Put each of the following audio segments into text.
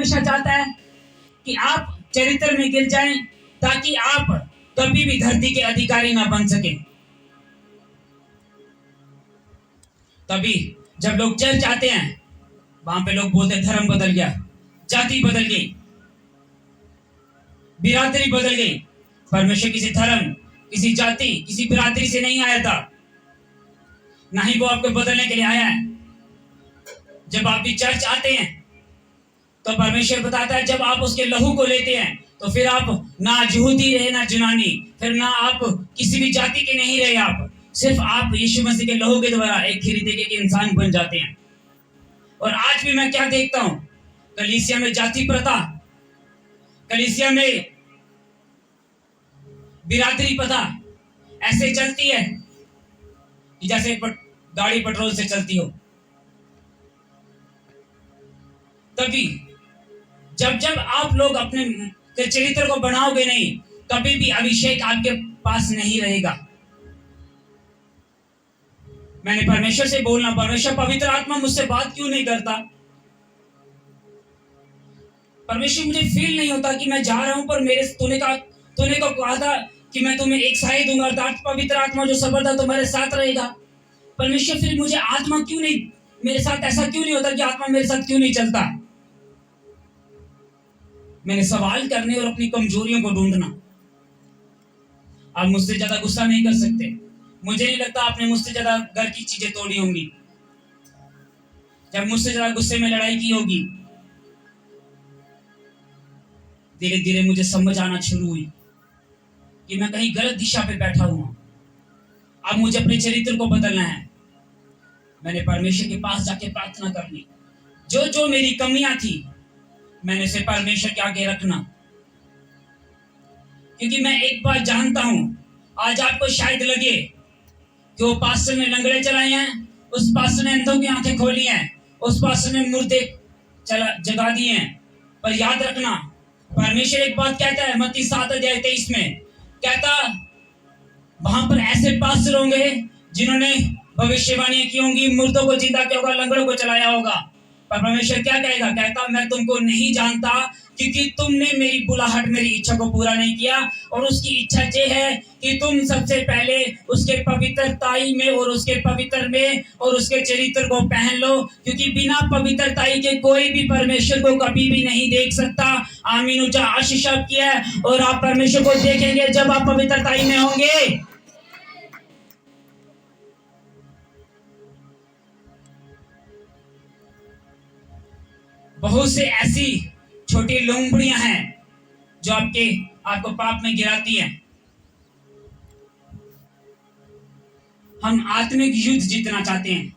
हमेशा चाहता है कि आप चरित्र में गिर जाएं ताकि आप कभी भी धरती के अधिकारी ना बन सके। तभी जब लोग चर्च आते हैं, वहां पे लोग बोलते धर्म बदल गया, जाति बदल गई, बिरादरी बदल गई। परमेश्वर किसी धर्म, किसी जाति, किसी बिरादरी से नहीं आया था, ना ही वो आपको बदलने के लिए आया है। जब आप भी चर्च आते हैं तो परमेश्वर बताता है जब आप उसके लहू को लेते हैं तो फिर आप ना यहूदी रहे ना यूनानी, फिर ना आप किसी भी जाति के नहीं रहे, आप सिर्फ आप यीशु मसीह के लहू के द्वारा एक खरीदे के इंसान बन जाते हैं। और आज भी मैं क्या देखता हूं, कलीसिया में जाति प्रथा, कलीसिया में बिरादरी प्रथा ऐसे चलती है कि जैसे गाड़ी पेट्रोल से चलती हो। तभी जब जब आप लोग अपने चरित्र को बनाओगे नहीं, कभी भी अभिषेक आपके पास नहीं रहेगा। मैंने परमेश्वर से बोलना, परमेश्वर पवित्र आत्मा मुझसे बात क्यों नहीं करता? परमेश्वर मुझे फील नहीं होता कि मैं जा रहा हूं, पर मेरे तूने को कहा था कि मैं तुम्हें एक साई दूंगा, अर्थात पवित्र आत्मा जो सबरदा तुम्हारे साथ रहेगा। परमेश्वर फिर मुझे आत्मा क्यों नहीं, मेरे साथ ऐसा क्यों नहीं होता कि आत्मा मेरे साथ क्यों नहीं चलता? मैंने सवाल करने और अपनी कमजोरियों को ढूंढना। आप मुझसे ज्यादा गुस्सा नहीं कर सकते। मुझे नहीं लगता आपने मुझसे ज्यादा घर की चीजें तोड़ी होंगी, जब मुझसे ज्यादा गुस्से में लड़ाई की होगी। धीरे धीरे मुझे समझ आना शुरू हुई कि मैं कहीं गलत दिशा पे बैठा हुआ। अब मुझे अपने चरित्र को बदलना है। मैंने परमेश्वर के पास जाके प्रार्थना करनी, जो जो मेरी कमियां थी मैंने उसे परमेश्वर के आगे रखना, क्योंकि मैं एक बात जानता हूं। आज आपको शायद लगे कि वो पास्टर ने लंगड़े चलाए हैं, उस पास्टर ने अंधों की आंखें खोली हैं, उस पास्टर ने मुर्दे जगा दिए हैं, पर याद रखना परमेश्वर एक बात कहता है मत्ती 7:23 में, कहता वहां पर ऐसे पास्टर होंगे जिन्होंने भविष्यवाणियां की होंगी, मुर्दों को जिंदा किया होगा, लंगड़ों को चलाया होगा। पर परमेश्वर क्या कहेगा? कहता मैं तुमको नहीं जानता, क्योंकि तुमने मेरी बुलाहट, मेरी इच्छा को पूरा नहीं किया। और उसकी इच्छा ये है कि तुम सबसे पहले उसके पवित्रताई में और उसके पवित्र में और उसके चरित्र को पहन लो, क्योंकि बिना पवित्रताई के कोई भी परमेश्वर को कभी भी नहीं देख सकता। आमीन ऊंचा आशीष किया है। और आप परमेश्वर को देखेंगे जब आप पवित्रताई में होंगे। बहुत से ऐसी छोटी लोमड़ियां हैं जो आपको पाप में गिराती हैं। हम आत्मिक युद्ध जीतना चाहते हैं,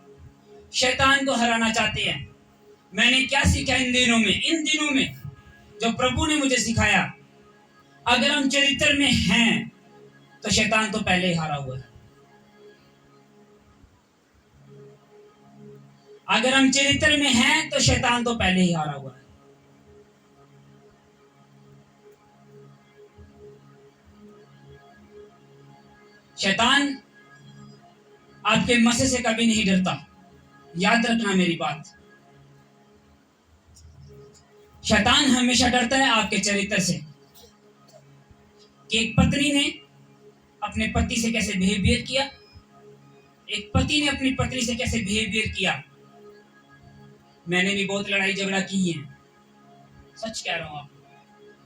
शैतान को हराना चाहते हैं। मैंने क्या सीखा इन दिनों में जो प्रभु ने मुझे सिखाया, अगर हम चरित्र में हैं तो शैतान तो पहले ही हारा हुआ है। अगर हम चरित्र में हैं तो शैतान तो पहले ही हारा हुआ है। शैतान आपके मसे से कभी नहीं डरता, याद रखना मेरी बात। शैतान हमेशा डरता है आपके चरित्र से, कि एक पत्नी ने अपने पति से कैसे बिहेवियर किया, एक पति ने अपनी पत्नी से कैसे बिहेवियर किया। मैंने भी बहुत लड़ाई झगड़ा की है, सच कह रहा हूं आप।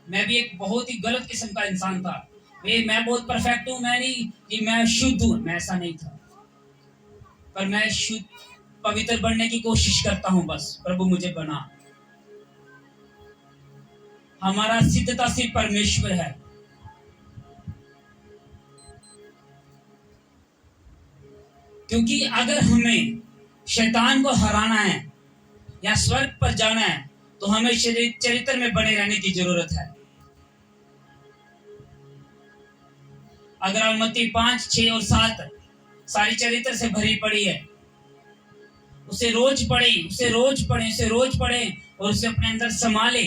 मैं भी एक बहुत ही गलत किस्म का इंसान था। मैं बहुत परफेक्ट हूं, मैं नहीं कि मैं शुद्ध हूं, मैं ऐसा नहीं था। पर मैं शुद्ध पवित्र बनने की कोशिश करता हूं, बस प्रभु मुझे बना। हमारा सिद्धता सिर्फ परमेश्वर है। क्योंकि अगर हमें शैतान को हराना है या स्वर्ग पर जाना है तो हमें चरित्र में बने रहने की जरूरत है। अगर आप मत्ती 5, 6 और 7 सारी चरित्र से भरी पड़ी है, उसे रोज पढ़ें और उसे अपने अंदर संभाले,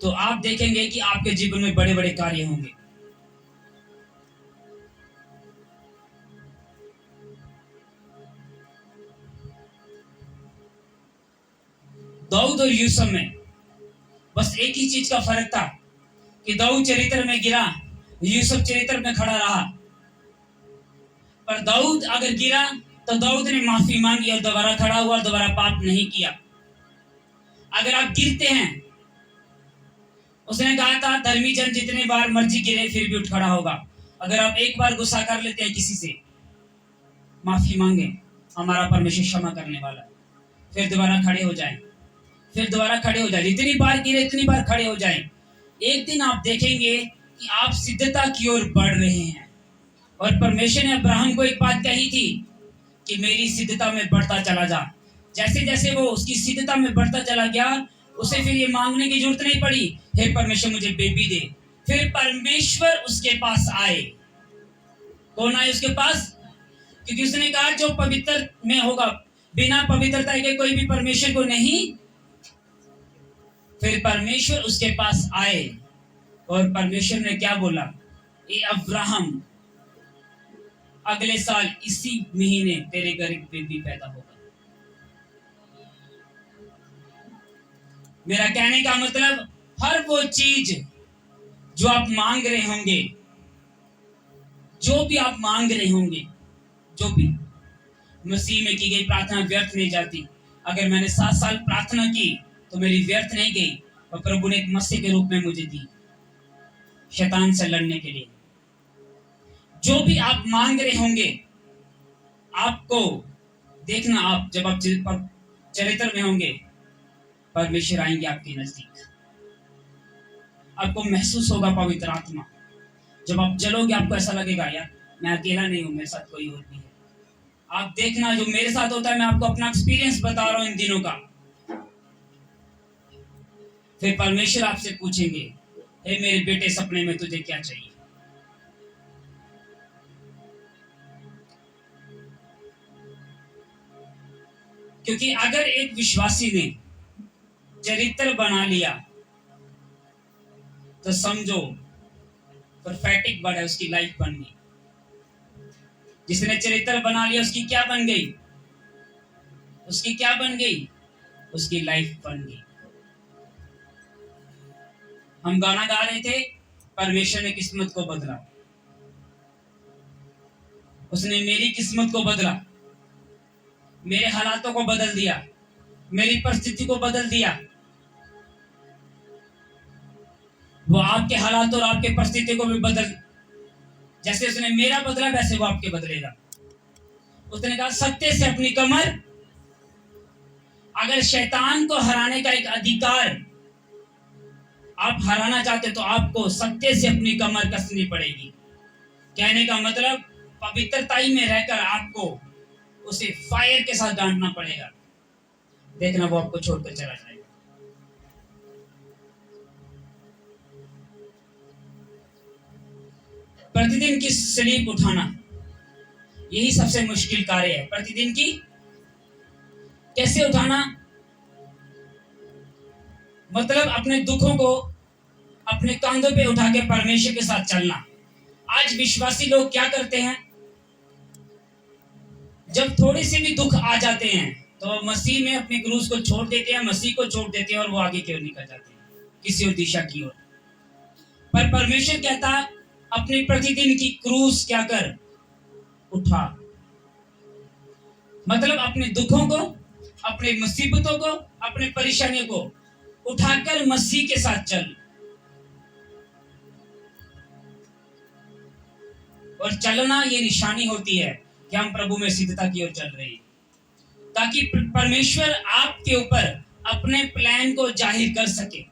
तो आप देखेंगे कि आपके जीवन में बड़े बड़े कार्य होंगे। दाऊद और यूसुफ में बस एक ही चीज का फर्क था कि दाऊद चरित्र में गिरा, यूसुफ चरित्र में खड़ा रहा। पर दाऊद अगर गिरा तो दाऊद ने माफी मांगी और दोबारा खड़ा हुआ और दोबारा पाप नहीं किया। अगर आप गिरते हैं, उसने कहा था धर्मी जन जितने बार मर्जी गिरे फिर भी उठ खड़ा होगा। अगर आप एक बार गुस्सा कर लेते हैं किसी से, माफी मांगे, हमारा परमेश्वर क्षमा करने वाला है, फिर दोबारा खड़े हो जाएं, फिर दोबारा खड़े हो जाएं, जितनी बार गिरे इतनी बार खड़े हो जाएं। एक दिन आप देखेंगे कि आप सिद्धता की ओर बढ़ रहे हैं। और परमेश्वर ने अब्राहम को एक बात कही थी कि मेरी सिद्धता में बढ़ता चला जा। जैसे जैसे वो उसकी सिद्धता में बढ़ता चला गया, उसे फिर ये मांगने की जरूरत नहीं पड़ी, हे परमेश्वर मुझे बेबी दे। फिर परमेश्वर उसके पास आए। कौन आए उसके पास? क्योंकि उसने कहा जो पवित्र में होगा, बिना पवित्रता के कोई भी परमेश्वर को नहीं। फिर परमेश्वर उसके पास आए और परमेश्वर ने क्या बोला? ए अब्राहम, अगले साल इसी महीने तेरे घर एक बेबी पैदा होगा। मेरा कहने का मतलब, हर वो चीज जो आप मांग रहे होंगे, जो भी आप मांग रहे होंगे, जो भी, मसीह में की गई प्रार्थना व्यर्थ नहीं जाती। अगर मैंने 7 साल प्रार्थना की तो मेरी व्यर्थ नहीं गई, और प्रभु ने एक मसीह के रूप में मुझे दी शैतान से लड़ने के लिए। जो भी आप मांग रहे होंगे, आपको देखना, आप जब आप चरित्र में होंगे, परमेश्वर आएंगे आपके नजदीक। आपको महसूस होगा पवित्र आत्मा। जब आप चलोगे आपको ऐसा लगेगा यार मैं अकेला नहीं हूं, मेरे साथ कोई और भी है। आप देखना जो मेरे साथ होता है, मैं आपको अपना एक्सपीरियंस बता रहा हूं इन दिनों का। फिर परमेश्वर आपसे पूछेंगे, हे मेरे बेटे सपने में तुझे क्या चाहिए? क्योंकि अगर एक विश्वासी ने चरित्र बना लिया तो समझो प्रोफेटिक वर्ड है, उसकी लाइफ बन गई। जिसने चरित्र बना लिया उसकी क्या बन गई? उसकी क्या बन गई? उसकी लाइफ बन गई। हम गाना गा रहे थे, परमेश्वर ने किस्मत को बदला। उसने मेरी किस्मत को बदला, मेरे हालातों को बदल दिया, मेरी परिस्थिति को बदल दिया। वो आपके हालात और आपके परिस्थिति को भी बदल, जैसे उसने मेरा बदला वैसे वो आपके बदलेगा। उसने कहा सत्य से अपनी कमर, अगर शैतान को हराने का एक अधिकार आप हराना चाहते तो आपको सत्य से अपनी कमर कसनी पड़ेगी। कहने का मतलब पवित्रताई में रहकर आपको उसे फायर के साथ डांटना पड़ेगा। देखना वो आपको छोड़कर चला जाएगा। प्रतिदिन की स्लीप उठाना, यही सबसे मुश्किल कार्य है। प्रतिदिन की कैसे उठाना? मतलब अपने दुखों को अपने कंधों पे उठा के परमेश्वर के साथ चलना। आज विश्वासी लोग क्या करते हैं, जब थोड़े से भी दुख आ जाते हैं तो मसीह में अपने क्रूस को छोड़ देते हैं, मसीह को छोड़ देते हैं और वो आगे की ओर निकल जाते हैं, किसी और दिशा की ओर। पर परमेश्वर कहता है अपनी प्रतिदिन की क्रूस क्या कर, उठा। मतलब अपने दुखों को, अपने मुसीबतों को, अपने परेशानियों को उठाकर मसीह के साथ चल। और चलना ये निशानी होती है कि हम प्रभु में सिद्धता की ओर चल रहे हैं, ताकि परमेश्वर आपके ऊपर अपने प्लान को जाहिर कर सके।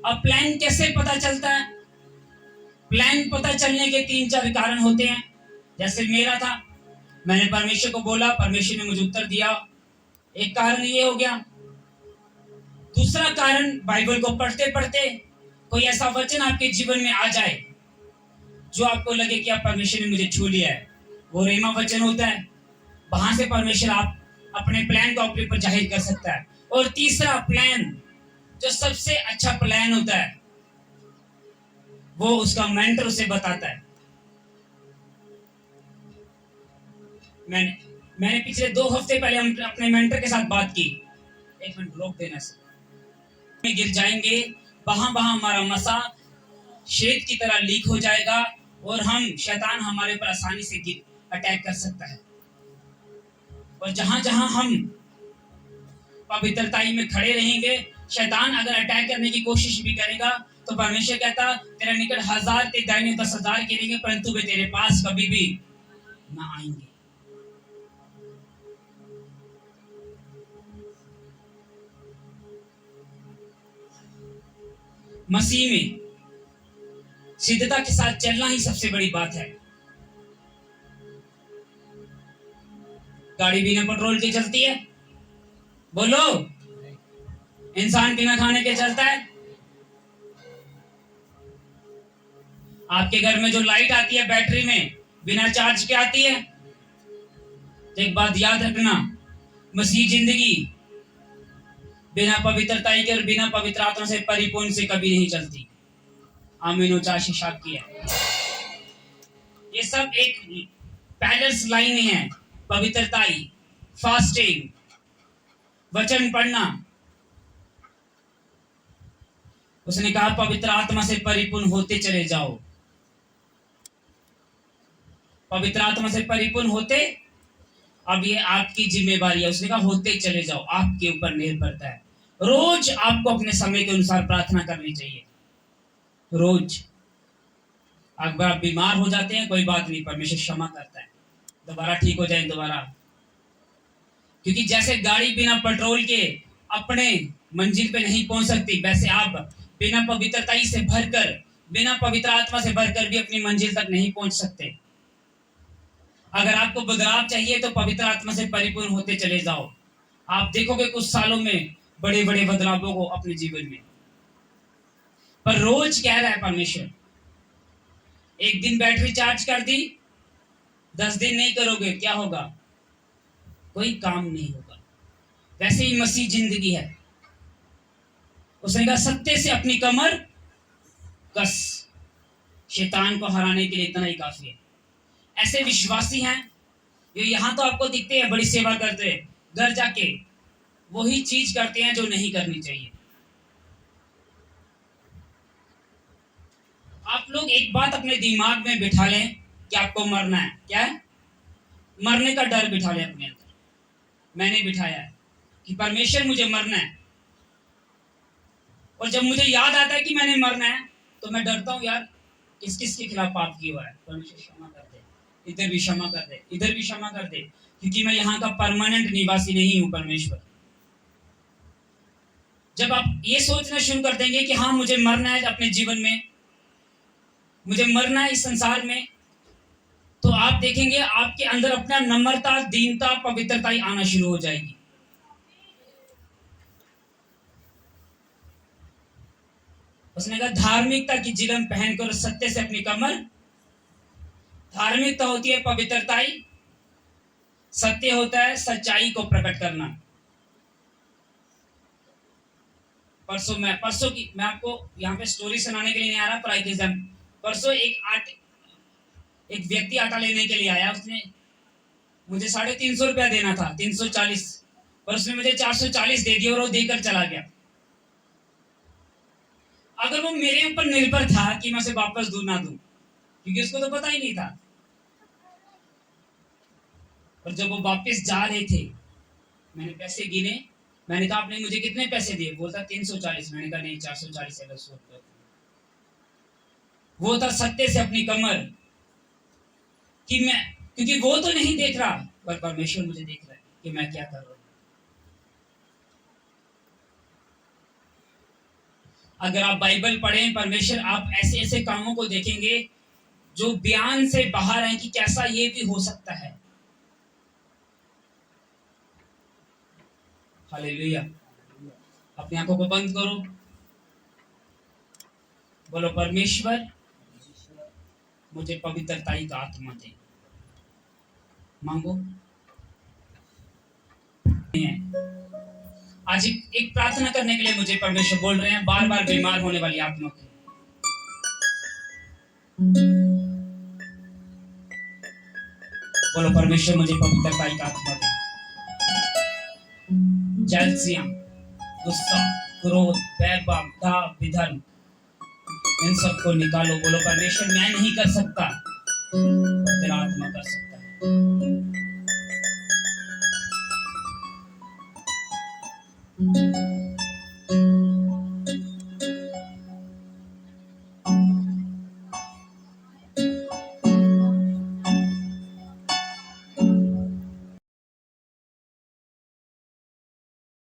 अब प्लान कैसे पता चलता है? प्लान पता चलने के 3-4 कारण होते हैं। जैसे मेरा था, मैंने परमेश्वर को बोला, परमेश्वर ने मुझे उत्तर दिया, एक कारण ये हो गया। दूसरा कारण, बाइबल को पढ़ते पढ़ते कोई ऐसा वचन आपके जीवन में आ जाए जो आपको लगे कि अब परमेश्वर ने मुझे छू लिया है, वो रेमा वचन होता है। वहां से परमेश्वर आप अपने प्लान को अपने ऊपर जाहिर कर सकता है। और तीसरा प्लान, जो सबसे अच्छा प्लान होता है, वो उसका मेंटर उसे बताता है। मैंने पिछले 2 हफ्ते पहले हम अपने मेंटर के साथ बात की। एक मिनट रोक देना से में गिर जाएंगे, वहां हमारा मसा शेद की तरह लीक हो जाएगा और हम शैतान हमारे ऊपर आसानी से अटैक कर सकता है। और जहां जहां हम पवित्रताई में खड़े रहेंगे, शैतान अगर अटैक करने की कोशिश भी करेगा तो परमेश्वर कहता तेरे निकट 1000 ते दाहिने 10,000 गिरेंगे परंतु वे तेरे पास कभी भी ना आएंगे। मसीह में सिद्धता के साथ चलना ही सबसे बड़ी बात है। गाड़ी बिना पेट्रोल के चलती है? बोलो। इंसान बिना खाने के चलता है? आपके घर में जो लाइट आती है बैटरी में, बिना चार्ज के आती है? तो एक बात याद रखना, मसीह जिंदगी बिना पवित्रताई के और बिना पवित्र आत्मा से परिपूर्ण से कभी नहीं चलती। आमीन उचाशी शाप की है। ये सब एक पैलेस लाइन है। पवित्रताई, फास्टिंग, वचन पढ़ना। उसने कहा पवित्र आत्मा से परिपूर्ण होते चले जाओ। पवित्र आत्मा से परिपूर्ण होते, अब ये आपकी जिम्मेवारी है। उसने कहा होते चले जाओ, आपके ऊपर निर्भर करता है। रोज आपको अपने समय के अनुसार प्रार्थना करनी चाहिए। रोज अगर आप बीमार हो जाते हैं कोई बात नहीं, परमेश्वर क्षमा करता है, दोबारा ठीक हो जाए दोबारा। क्योंकि जैसे गाड़ी बिना पेट्रोल के अपने मंजिल पे नहीं पहुंच सकती, वैसे आप बिना पवित्रताई से भरकर, बिना पवित्र आत्मा से भरकर भी अपनी मंजिल तक नहीं पहुंच सकते। अगर आपको बदलाव चाहिए तो पवित्र आत्मा से परिपूर्ण होते चले जाओ। आप देखोगे कुछ सालों में बड़े बड़े बदलावों को अपने जीवन में। पर रोज कह रहा है परमेश्वर, एक दिन बैटरी चार्ज कर दी, 10 दिन नहीं करोगे, क्या होगा? कोई काम नहीं होगा। वैसे ही मसीह जिंदगी है। उसने कहा सत्य से अपनी कमर कस, शैतान को हराने के लिए इतना ही काफी है। ऐसे विश्वासी हैं जो यहां तो आपको दिखते हैं बड़ी सेवा करते हैं, घर जाके वही चीज करते हैं जो नहीं करनी चाहिए। आप लोग एक बात अपने दिमाग में बिठा लें कि आपको मरना है। क्या है? मरने का डर बिठा लें अपने अंदर। मैंने बिठाया है कि परमेश्वर मुझे मरना है। और जब मुझे याद आता है कि मैंने मरना है तो मैं डरता हूं, यार किस किस के खिलाफ पाप किया हुआ है, परमेश्वर क्षमा कर दे, इधर भी क्षमा कर दे, इधर भी क्षमा कर दे, क्योंकि मैं यहाँ का परमानेंट निवासी नहीं हूं परमेश्वर। जब आप ये सोचना शुरू कर देंगे कि हाँ मुझे मरना है अपने जीवन में, मुझे मरना है इस संसार में, तो आप देखेंगे आपके अंदर अपना नम्रता, दीनता, पवित्रता आना शुरू हो जाएगी। उसने कहा धार्मिकता की जिलम पहनकर सत्य से अपनी कमर। धार्मिकता होती है पवित्रताई, सत्य होता है सच्चाई को प्रकट करना। परसों की मैं आपको यहाँ पे स्टोरी सुनाने के लिए नहीं आ रहा, पर एग्जाम परसों एक व्यक्ति आटा लेने के लिए आया। उसने मुझे 350 रुपया देना था, 340, पर उसने मुझे 440 दे दिया और वो देकर चला गया। अगर वो मेरे ऊपर निर्भर था कि मैं उसे वापस दूं ना दूं, क्योंकि उसको तो पता ही नहीं था। और जब वो वापस जा रहे थे, मैंने पैसे गिने, मैंने कहा आपने मुझे कितने पैसे दिए? बोलता 340। मैंने कहा नहीं 440 है, 100 रुपये। वो था सत्य से अपनी कमर कि मैं, क्योंकि वो तो नहीं देख रहा पर परमेश्वर मुझे देख रहा है कि मैं क्या कर रहा हूं। अगर आप बाइबल पढ़ें, परमेश्वर आप ऐसे ऐसे कामों को देखेंगे जो बयान से बाहर है कि कैसा ये भी हो सकता है। हालेलुया। अपनी आंखों को बंद करो, बोलो परमेश्वर मुझे पवित्रताई का आत्मा दे। मांगो। आज एक प्रार्थना करने के लिए मुझे परमेश्वर बोल रहे हैं, बार बार बीमार होने वाली आत्मा की। बोलो परमेश्वर मुझे पवित्रता का आत्मा दे। जलसियां, गुस्सा, क्रोध, बैरभाव, दाव, विधर्म, इन सबको निकालो। बोलो परमेश्वर मैं नहीं कर सकता, पर तेरा आत्मा कर सकता है।